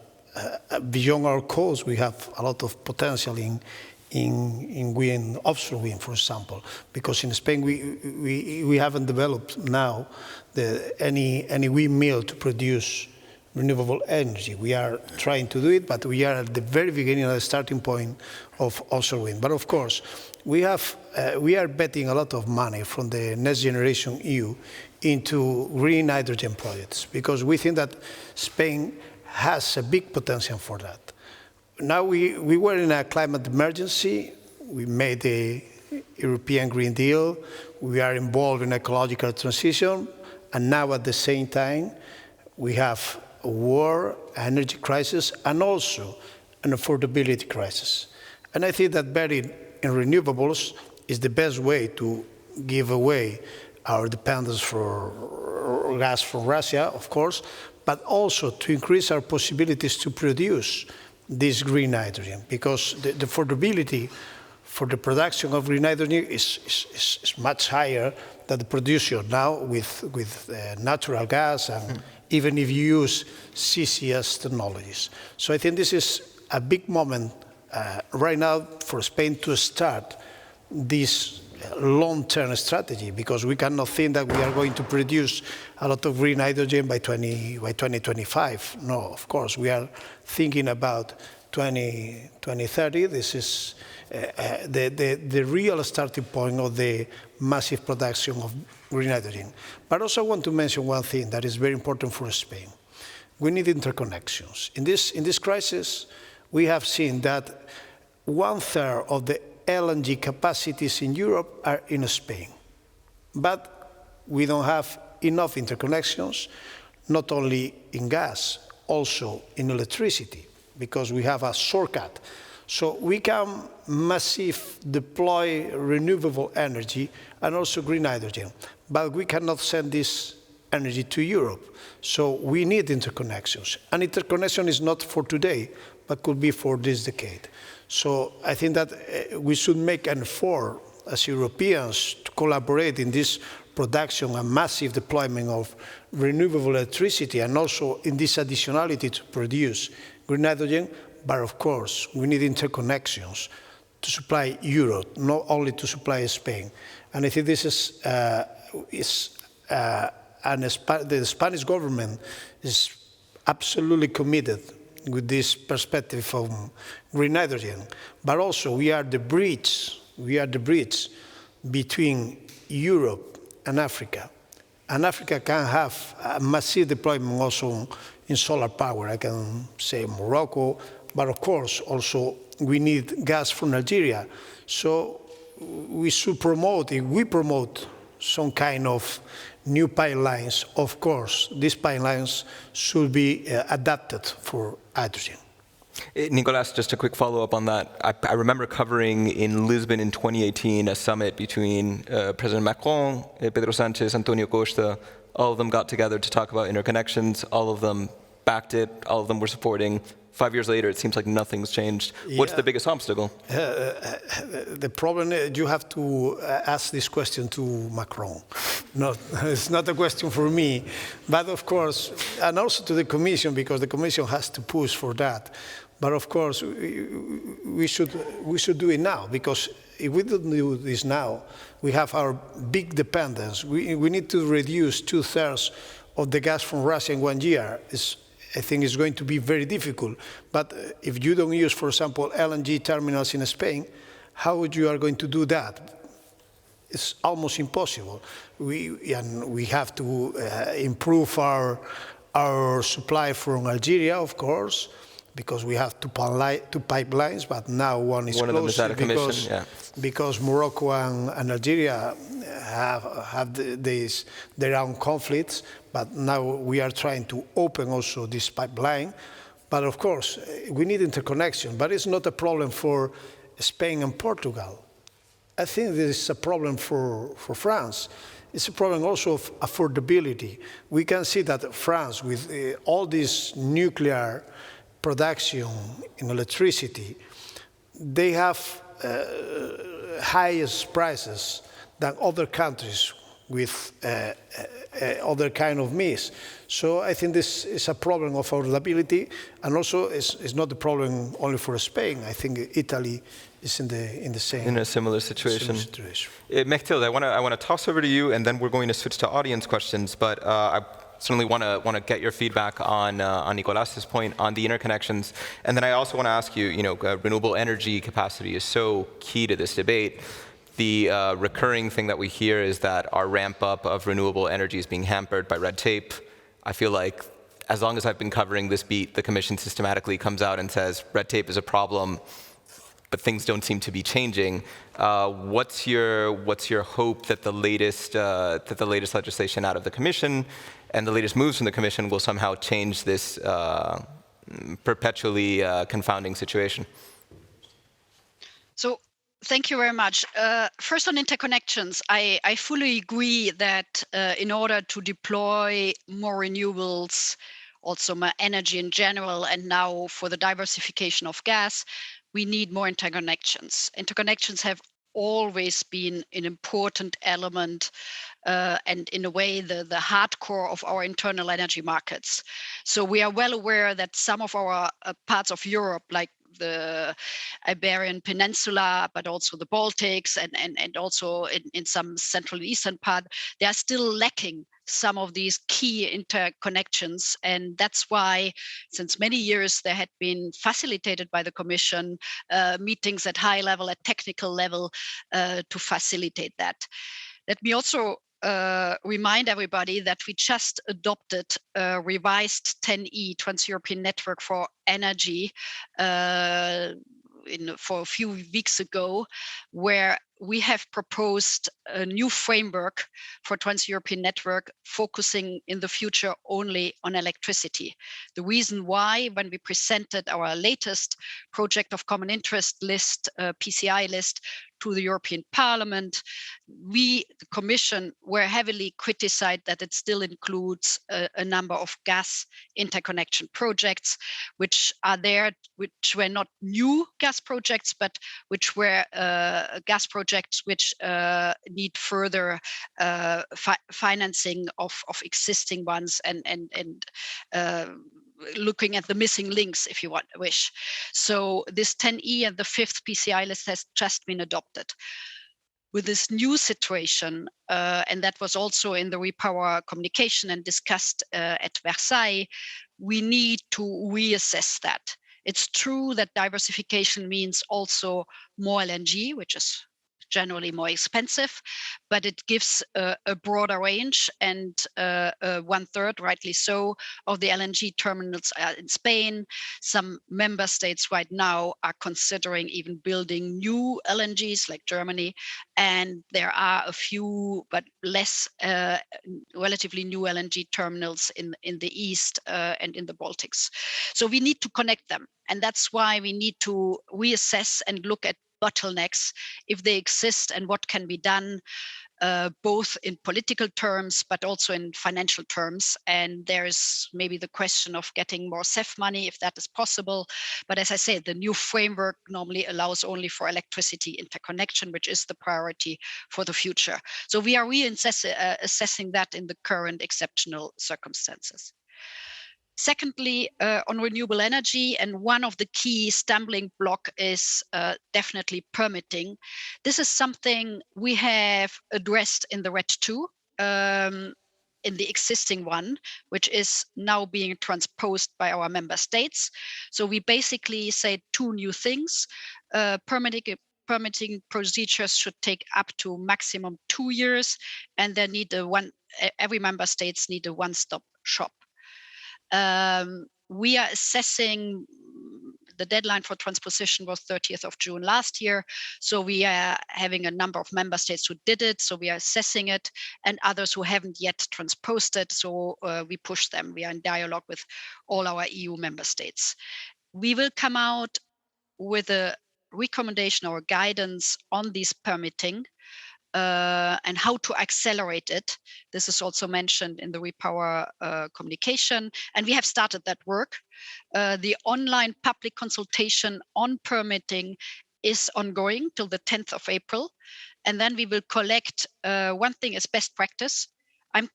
beyond our coast, we have a lot of potential in wind, offshore wind, for example, because in Spain we haven't developed now any windmill to produce renewable energy. We are trying to do it, but we are at the very beginning of the starting point of offshore wind. But of course, we are betting a lot of money from the Next Generation EU into green hydrogen projects, because we think that Spain has a big potential for that. Now we were in a climate emergency. We made the European Green Deal. We are involved in ecological transition. And now at the same time, we have a war, energy crisis, and also an affordability crisis. And I think that betting in renewables is the best way to give away our dependence for gas from Russia, of course, but also to increase our possibilities to produce this green hydrogen, because the affordability for the production of green hydrogen is much higher than the production now with natural gas, and even if you use CCS technologies. So I think this is a big moment right now for Spain to start this long-term strategy, because we cannot think that we are going to produce a lot of green hydrogen by 2025. No, of course, we are thinking about 2030. This is the real starting point of the massive production of green hydrogen. But also I want to mention one thing that is very important for Spain. We need interconnections. In this crisis, we have seen that 1/3 of the LNG capacities in Europe are in Spain. But we don't have enough interconnections, not only in gas, also in electricity, because we have a shortcut. So we can massively deploy renewable energy and also green hydrogen, but we cannot send this energy to Europe. So we need interconnections. And interconnection is not for today, but could be for this decade. So I think that we should make an effort as Europeans to collaborate in this production and massive deployment of renewable electricity, and also in this additionality to produce green hydrogen. But of course, we need interconnections to supply Europe, not only to supply Spain. And I think this is, the Spanish government is absolutely committed with this perspective of green hydrogen. But also we are the bridge between Europe and Africa. And Africa can have a massive deployment also in solar power. I can say Morocco, but of course also we need gas from Algeria. So we should promote, if we promote some kind of new pipelines, of course, these pipelines should be adapted for hydrogen. Nicolas, just a quick follow-up on that. I remember covering in Lisbon in 2018 a summit between President Macron, Pedro Sanchez, Antonio Costa. All of them got together to talk about interconnections. All of them backed it. All of them were supporting. 5 years later, it seems like nothing's changed. What's the biggest obstacle? The problem is you have to ask this question to Macron. No, it's not a question for me. But of course, and also to the Commission, because the Commission has to push for that. But of course, we should do it now, because if we don't do this now, we have our big dependence. We need to reduce 2/3 of the gas from Russia in 1 year. I think it's going to be very difficult. But if you don't use, for example, LNG terminals in Spain, how you are going to do that? It's almost impossible. We have to improve our supply from Algeria, of course, because we have two pipelines, but now one is closed because Morocco and Algeria have their own conflicts. But now we are trying to open also this pipeline. But of course, we need interconnection. But it's not a problem for Spain and Portugal. I think this is a problem for France. It's a problem also of affordability. We can see that France, with all this nuclear production in electricity, they have highest prices than other countries with other kind of means. So I think this is a problem of affordability, and also it's not a problem only for Spain. I think Italy is in the same. In a similar situation. Mechtilde, I want to toss over to you, and then we're going to switch to audience questions. But certainly want to get your feedback on Nicolas's point on the interconnections. And then I also want to ask you, renewable energy capacity is so key to this debate. The recurring thing that we hear is that our ramp up of renewable energy is being hampered by red tape. I feel like as long as I've been covering this beat, the Commission systematically comes out and says red tape is a problem, but things don't seem to be changing. What's your hope that the latest legislation out of the Commission and the latest moves from the Commission will somehow change this perpetually confounding situation? So thank you very much. First on interconnections, I fully agree that in order to deploy more renewables, also more energy in general, and now for the diversification of gas, we need more interconnections. Interconnections have always been an important element and in a way the hardcore of our internal energy markets. So we are well aware that some of our parts of Europe, like the Iberian Peninsula, but also the Baltics and also in some Central and Eastern part, they are still lacking some of these key interconnections. And that's why, since many years, there had been facilitated by the Commission meetings at high level, at technical level, to facilitate that. Let me also remind everybody that we just adopted a revised 10E, Trans-European Network for Energy, for a few weeks ago, where we have proposed a new framework for Trans-European Network focusing in the future only on electricity. The reason why, when we presented our latest project of common interest list, PCI list, to the European Parliament, we, the Commission, were heavily criticized that it still includes a number of gas interconnection projects, which are there, which were not new gas projects, but which were gas projects which need further financing of existing ones and looking at the missing links, if you wish. So this 10E and the 5th PCI list has just been adopted. With this new situation, and that was also in the Repower communication and discussed at Versailles, we need to reassess that. It's true that diversification means also more LNG, which is generally more expensive, but it gives a broader range, and 1/3, rightly so, of the LNG terminals are in Spain. Some member states right now are considering even building new LNGs, like Germany, and there are a few, but less relatively new LNG terminals in the East and in the Baltics. So we need to connect them, and that's why we need to reassess and look at bottlenecks, if they exist, and what can be done, both in political terms, but also in financial terms. And there's maybe the question of getting more CEF money, if that is possible. But as I said, the new framework normally allows only for electricity interconnection, which is the priority for the future. So we are assessing that in the current exceptional circumstances. Secondly, on renewable energy, and one of the key stumbling block is definitely permitting. This is something we have addressed in the RED II, in the existing one, which is now being transposed by our member states. So we basically say two new things. Permitting procedures should take up to maximum 2 years, and every member states need a one-stop shop. We are assessing, the deadline for transposition was 30th of June last year. So we are having a number of member states who did it. So we are assessing it, and others who haven't yet transposed it. So we push them. We are in dialogue with all our EU member states. We will come out with a recommendation or guidance on these permitting and how to accelerate it. This is also mentioned in the Repower communication, and we have started that work. The online public consultation on permitting is ongoing till the 10th of April, and then we will collect one thing is best practice. I'm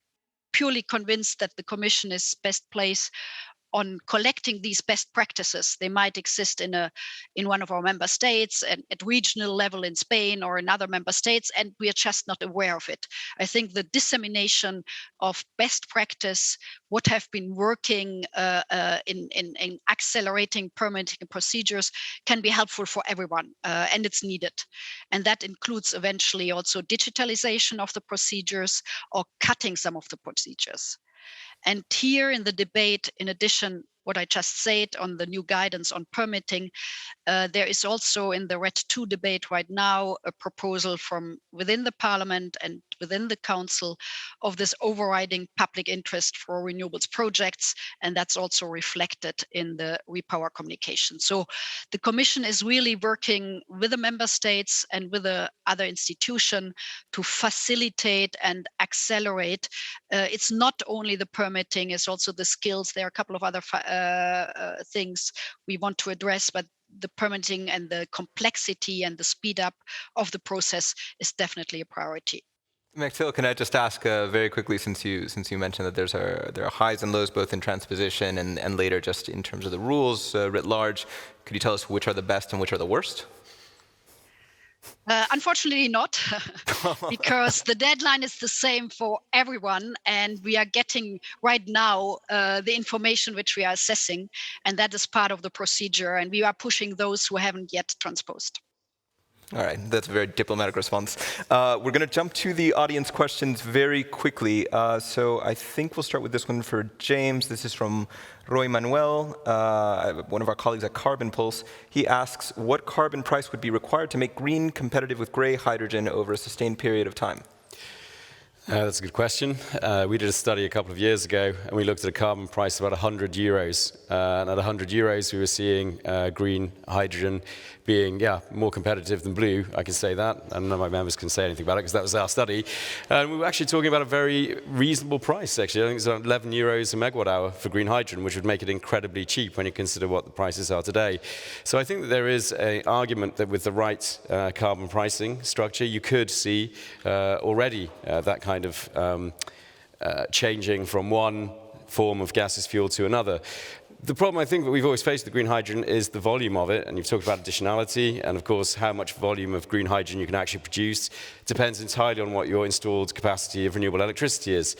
purely convinced that the Commission is best placed on collecting these best practices. They might exist in one of our member states and at regional level in Spain or in other member states, and we are just not aware of it. I think the dissemination of best practice, what have been working in accelerating permitting procedures, can be helpful for everyone, and it's needed. And that includes eventually also digitalization of the procedures or cutting some of the procedures. And here in the debate, in addition, what I just said on the new guidance on permitting, there is also in the RED II debate right now a proposal from within the Parliament and within the Council of this overriding public interest for renewables projects, and that's also reflected in the Repower communication. So the Commission is really working with the member states and with the other institution to facilitate and accelerate. It's not only the permitting, it's also the skills. There are a couple of other things we want to address, but the permitting and the complexity and the speed up of the process is definitely a priority. Maxil, can I just ask very quickly, since you mentioned that there are highs and lows both in transposition and later just in terms of the rules writ large, could you tell us which are the best and which are the worst? Unfortunately not, because the deadline is the same for everyone, and we are getting right now the information which we are assessing, and that is part of the procedure, and we are pushing those who haven't yet transposed. All right, that's a very diplomatic response. We're going to jump to the audience questions very quickly. So I think we'll start with this one for James. This is from Roy Manuel, one of our colleagues at Carbon Pulse. He asks, what carbon price would be required to make green competitive with gray hydrogen over a sustained period of time? That's a good question. We did a study a couple of years ago, and we looked at a carbon price of about 100 euros. And at 100 euros, we were seeing green hydrogen being, more competitive than blue. I can say that, and none of my members can say anything about it because that was our study. And we were actually talking about a very reasonable price, actually. I think it's around 11 euros a megawatt hour for green hydrogen, which would make it incredibly cheap when you consider what the prices are today. So I think that there is an argument that with the right carbon pricing structure, you could see already that kind of changing from one form of gaseous fuel to another. The problem I think that we've always faced with green hydrogen is the volume of it, and you've talked about additionality, and of course how much volume of green hydrogen you can actually produce depends entirely on what your installed capacity of renewable electricity is.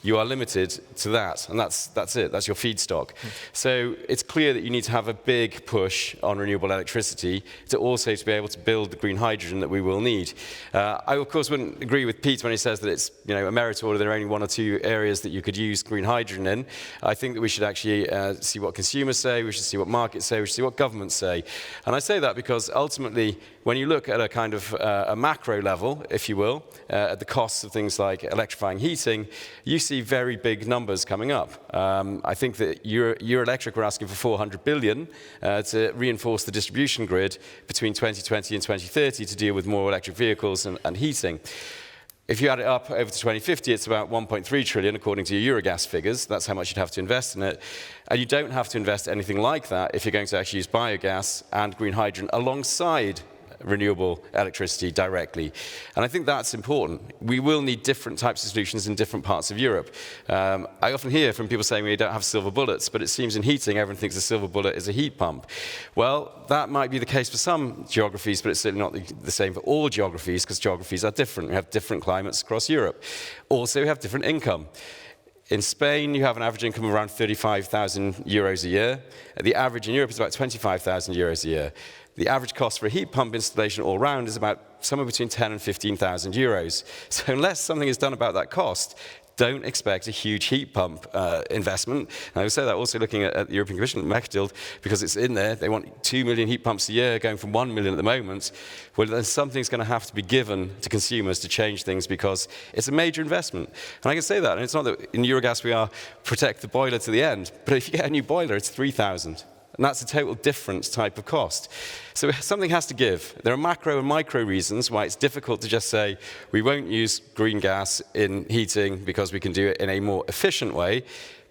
You are limited to that, and that's it, that's your feedstock. So it's clear that you need to have a big push on renewable electricity to also to be able to build the green hydrogen that we will need. I of course wouldn't agree with Pete when he says that it's a merit order, there are only one or two areas that you could use green hydrogen in. I think that we should actually see what consumers say, we should see what markets say, we should see what governments say. And I say that because ultimately, when you look at a kind of a macro level, if you will, at the costs of things like electrifying heating, you see very big numbers coming up. I think that Euroelectric were asking for 400 billion to reinforce the distribution grid between 2020 and 2030 to deal with more electric vehicles and heating. If you add it up over to 2050, it's about 1.3 trillion, according to your Eurogas figures. That's how much you'd have to invest in it. And you don't have to invest anything like that if you're going to actually use biogas and green hydrogen alongside renewable electricity directly. And I think that's important. We will need different types of solutions in different parts of Europe. I often hear from people saying we don't have silver bullets, but it seems in heating everyone thinks a silver bullet is a heat pump. Well, that might be the case for some geographies, but it's certainly not the same for all geographies, because geographies are different. We have different climates across Europe. Also, we have different income. In Spain, you have an average income of around 35,000 euros a year. The average in Europe is about 25,000 euros a year. The average cost for a heat pump installation all round is about somewhere between 10 and 15,000 euros. So unless something is done about that cost, don't expect a huge heat pump investment. And I would say that also looking at the European Commission, Mechtild, because it's in there, they want 2 million heat pumps a year, going from 1 million at the moment. Well, then something's going to have to be given to consumers to change things, because it's a major investment. And I can say that, and it's not that in Eurogas we are protect the boiler to the end, but if you get a new boiler, it's 3,000. And that's a total different type of cost. So something has to give. There are macro and micro reasons why it's difficult to just say we won't use green gas in heating because we can do it in a more efficient way.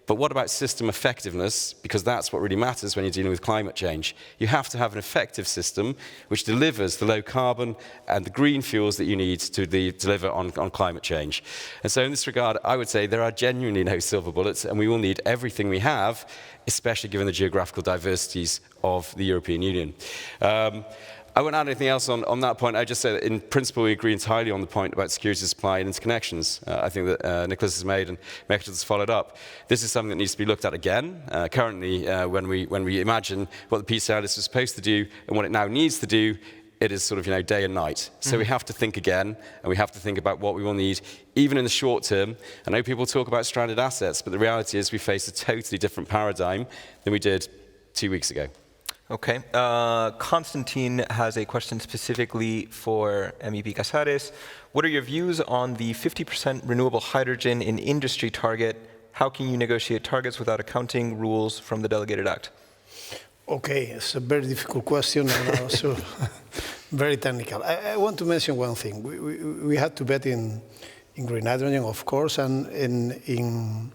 But what about system effectiveness? Because that's what really matters when you're dealing with climate change. You have to have an effective system which delivers the low carbon and the green fuels that you need to deliver on climate change. And so in this regard, I would say there are genuinely no silver bullets, and we will need everything we have, especially given the geographical diversities of the European Union. I won't add anything else on that point. I just say that in principle we agree entirely on the point about security of supply and interconnections. I think that Nicholas has made and Mechtel has followed up. This is something that needs to be looked at again. Currently, when we imagine what the PCI list is supposed to do and what it now needs to do, it is sort of day and night. So we have to think again, and we have to think about what we will need, even in the short term. I know people talk about stranded assets, but the reality is we face a totally different paradigm than we did 2 weeks ago. Okay. Constantine has a question specifically for MEP Casares. What are your views on the 50% renewable hydrogen in industry target? How can you negotiate targets without accounting rules from the Delegated Act? Okay, it's a very difficult question and also very technical. I want to mention one thing. We had to bet in green hydrogen, of course, and in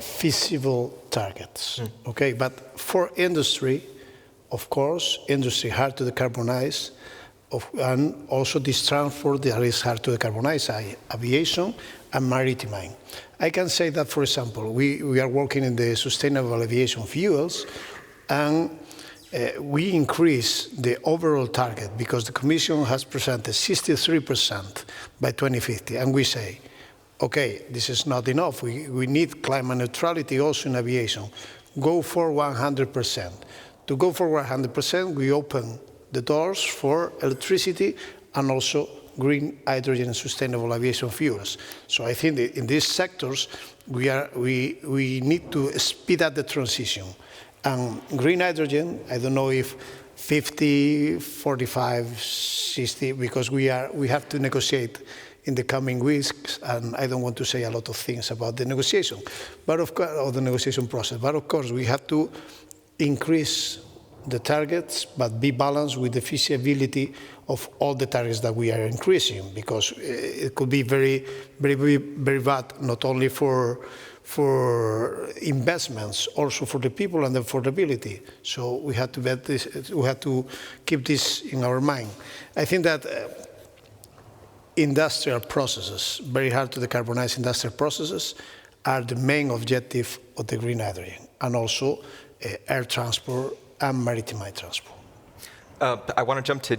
feasible targets. Okay, but for industry, of course, industry hard to decarbonize, and also this transport that is hard to decarbonize, aviation and maritime. I can say that, for example, we are working in the sustainable aviation fuels, and we increase the overall target because the Commission has presented 63% by 2050, and we say, okay, this is not enough. We need climate neutrality also in aviation. Go for 100%. To go for 100%, we open the doors for electricity and also green hydrogen and sustainable aviation fuels. So I think that in these sectors, we need to speed up the transition. And green hydrogen, I don't know if 50, 45, 60, because we have to negotiate in the coming weeks, and I don't want to say a lot of things about the negotiation, but of course, or the negotiation process. But of course, we have to increase the targets, but be balanced with the feasibility of all the targets that we are increasing, because it could be very, very, very bad, not only for investments, also for the people and the affordability. So we have to bet this. We have to keep this in our mind. I think that. Industrial processes, very hard to decarbonize industrial processes, are the main objective of the green hydrogen, and also air transport and maritime transport. I want to jump to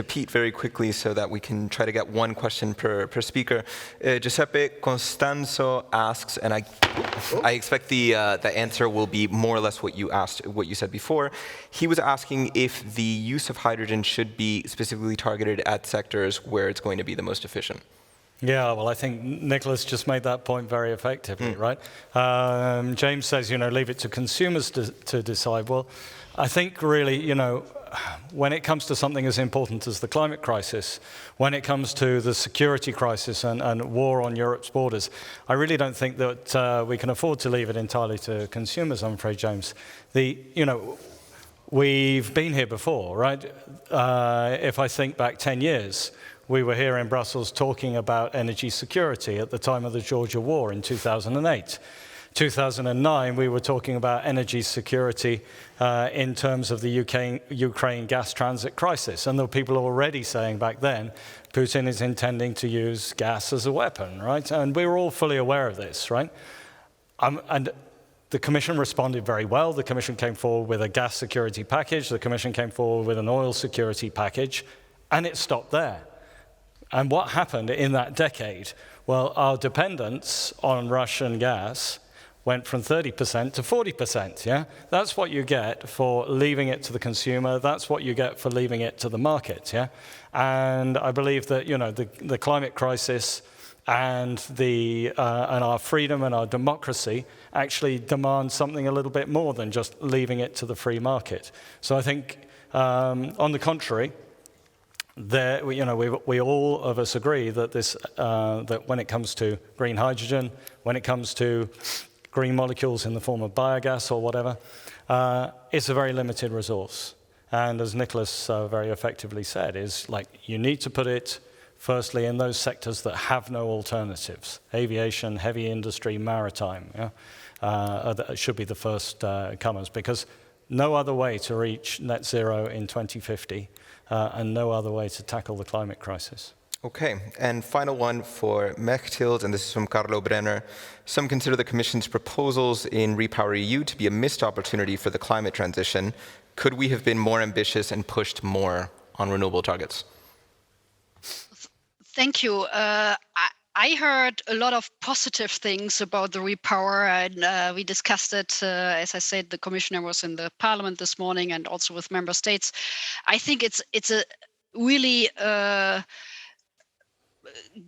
Pete very quickly so that we can try to get one question per speaker. Giuseppe Constanzo asks, and I expect the answer will be more or less what you said before. He was asking if the use of hydrogen should be specifically targeted at sectors where it's going to be the most efficient. Yeah, well, I think Nicholas just made that point very effectively, right? James says, leave it to consumers to decide. Well, I think really, when it comes to something as important as the climate crisis, when it comes to the security crisis and war on Europe's borders, I really don't think that we can afford to leave it entirely to consumers, I'm afraid, James. We've been here before, right? If I think back 10 years, we were here in Brussels talking about energy security at the time of the Georgia War in 2008. 2009, we were talking about energy security in terms of the Ukraine gas transit crisis. And there were people already saying back then, Putin is intending to use gas as a weapon, right? And we were all fully aware of this, right? And the Commission responded very well. The Commission came forward with a gas security package. The Commission came forward with an oil security package. And it stopped there. And what happened in that decade? Well, our dependence on Russian gas went from 30% to 40%, yeah? That's what you get for leaving it to the consumer. That's what you get for leaving it to the market, yeah? And I believe that, the climate crisis and our freedom and our democracy actually demand something a little bit more than just leaving it to the free market. So I think, on the contrary, we all of us agree that that when it comes to green hydrogen, when it comes to green molecules in the form of biogas or whatever, it's a very limited resource. And as Nicholas very effectively said, is like you need to put it firstly in those sectors that have no alternatives. Aviation, heavy industry, maritime, should be the first comers, because no other way to reach net zero in 2050 and no other way to tackle the climate crisis. Okay, and final one for Mechthild, and this is from Carlo Brenner. Some consider the Commission's proposals in REPowerEU to be a missed opportunity for the climate transition. Could we have been more ambitious and pushed more on renewable targets? Thank you. I heard a lot of positive things about the repower, and we discussed it. As I said, the commissioner was in the parliament this morning and also with member states. I think it's a really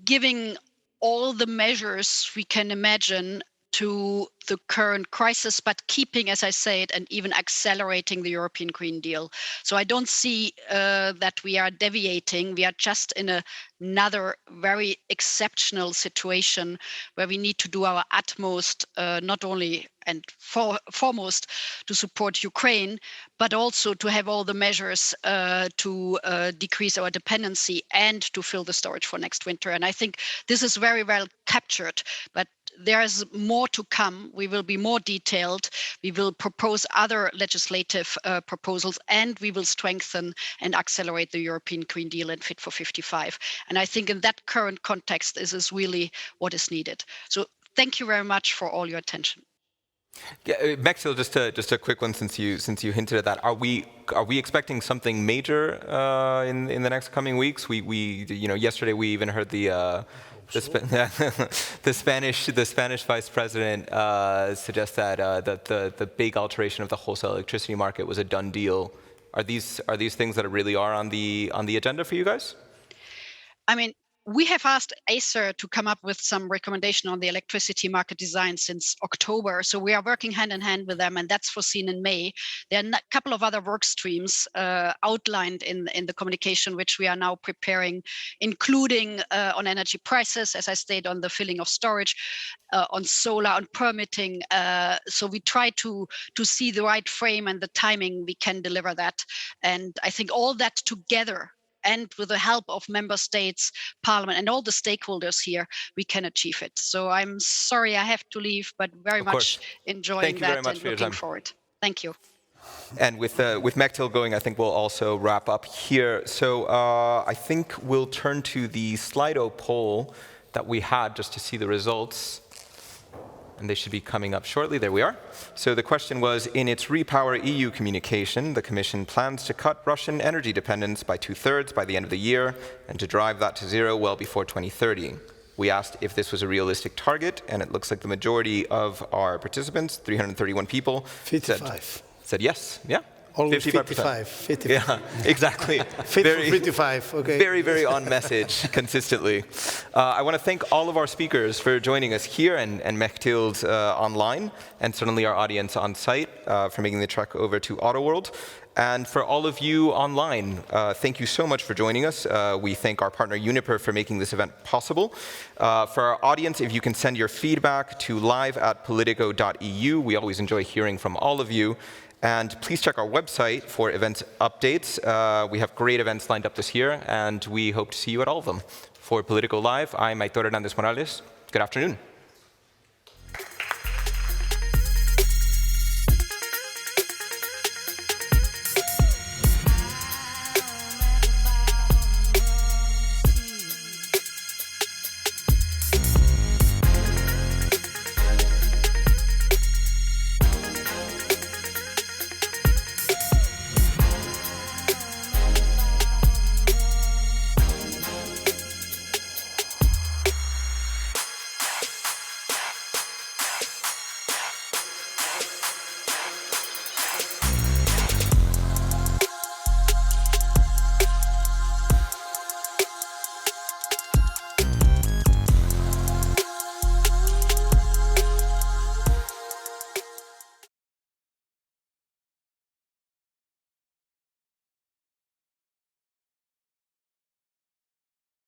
giving all the measures we can imagine to the current crisis, but keeping, as I said, and even accelerating the European Green Deal. So I don't see that we are deviating. We are just in another very exceptional situation where we need to do our utmost, not only and foremost to support Ukraine, but also to have all the measures to decrease our dependency and to fill the storage for next winter. And I think this is very well captured, but there's more to come. We will be more detailed. We will propose other legislative proposals, and we will strengthen and accelerate the European Green Deal and Fit for 55. And I think in that current context, this is really what is needed. So thank you very much for all your attention. Yeah, Mechthild, just a quick one, since you hinted at that. Are we expecting something major in the next coming weeks? We yesterday we even heard the Spanish vice president suggest that the big alteration of the wholesale electricity market was a done deal. Are these things that really are on the agenda for you guys? I mean, we have asked Acer to come up with some recommendation on the electricity market design since October. So we are working hand in hand with them, and that's foreseen in May. There are a couple of other work streams outlined in the communication, which we are now preparing, including on energy prices, as I stated, on the filling of storage, on solar, on permitting. So we try to see the right frame and the timing we can deliver that. And I think all that together, and with the help of member states, parliament, and all the stakeholders here, we can achieve it. So I'm sorry I have to leave, but very much enjoying that and looking forward. Thank you. And with Mechthild going, I think we'll also wrap up here. So I think we'll turn to the Slido poll that we had just to see the results. And they should be coming up shortly. There we are. So the question was, in its REPowerEU communication, the Commission plans to cut Russian energy dependence by 2/3 by the end of the year and to drive that to zero well before 2030. We asked if this was a realistic target, and it looks like the majority of our participants, 331 people, 55. Said yes. Yeah. Always 55%. 55. Yeah, exactly. Fit for 55, okay. Very, very on message consistently. I want to thank all of our speakers for joining us here, and Mechthild online, and certainly our audience on site for making the trek over to AutoWorld. And for all of you online, thank you so much for joining us. We thank our partner Uniper for making this event possible. For our audience, if you can send your feedback to live@politico.eu. We always enjoy hearing from all of you. And please check our website for event updates. We have great events lined up this year, and we hope to see you at all of them. For Politico Live, I'm Aitor Hernández Morales. Good afternoon.